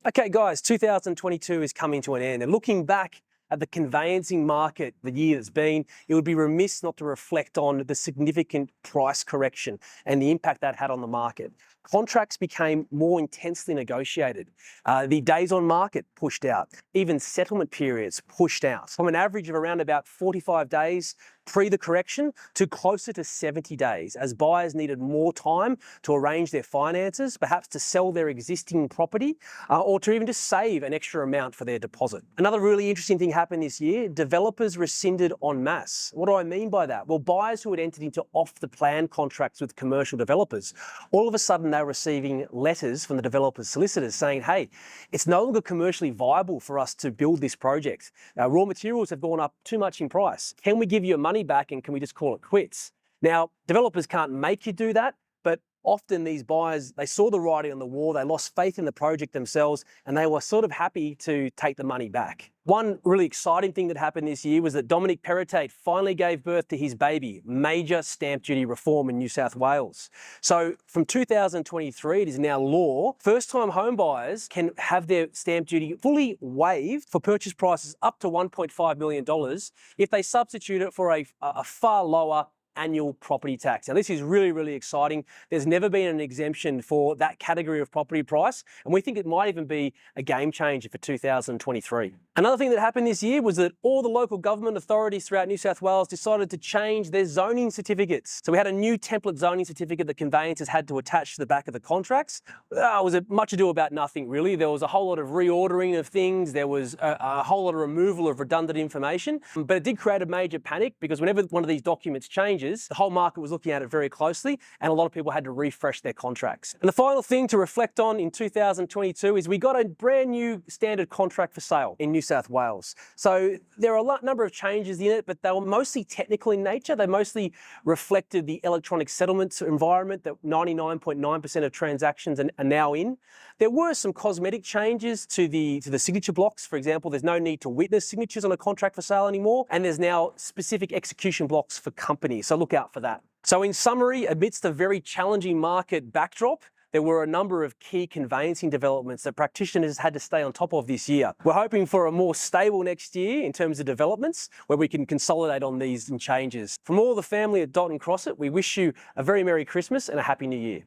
Okay, guys, 2022 is coming to an end, and looking back at the conveyancing market, the year that's been, it would be remiss not to reflect on the significant price correction and the impact that had on the market. Contracts became more intensely negotiated. The days on market pushed out. Even settlement periods pushed out from an average of around about 45 days pre the correction to closer to 70 days, as buyers needed more time to arrange their finances, perhaps to sell their existing property, or to even just save an extra amount for their deposit. Another really interesting thing happened this year: developers rescinded en masse. What do I mean by that? Well, buyers who had entered into off-the-plan contracts with commercial developers, all of a sudden they were receiving letters from the developers' solicitors saying, hey, it's no longer commercially viable for us to build this project. Raw materials have gone up too much in price. Can we give you your money back and can we just call it quits? Now, developers can't make you do that, but often these buyers, they saw the writing on the wall, they lost faith in the project themselves, and they were sort of happy to take the money back. One really exciting thing that happened this year was that Dominic Perrottet finally gave birth to his baby, major stamp duty reform in New South Wales. So from 2023, it is now law, first-time home buyers can have their stamp duty fully waived for purchase prices up to $1.5 million if they substitute it for a far lower annual property tax. Now, this is really, really exciting. There's never been an exemption for that category of property price, and we think it might even be a game changer for 2023. Another thing that happened this year was that all the local government authorities throughout New South Wales decided to change their zoning certificates. So we had a new template zoning certificate that conveyancers had to attach to the back of the contracts. It was much ado about nothing, really. There was a whole lot of reordering of things. There was a whole lot of removal of redundant information, but it did create a major panic because whenever one of these documents changes, the whole market was looking at it very closely, and a lot of people had to refresh their contracts. And the final thing to reflect on in 2022 is we got a brand new standard contract for sale in New South Wales. So there are a number of changes in it, but they were mostly technical in nature. They mostly reflected the electronic settlements environment that 99.9% of transactions are now in. There were some cosmetic changes to the signature blocks. For example, there's no need to witness signatures on a contract for sale anymore, and there's now specific execution blocks for companies. So look out for that. So in summary, amidst a very challenging market backdrop, there were a number of key conveyancing developments that practitioners had to stay on top of this year. We're hoping for a more stable next year in terms of developments where we can consolidate on these changes. From all the family at Dot and Crossett, we wish you a very Merry Christmas and a Happy New Year.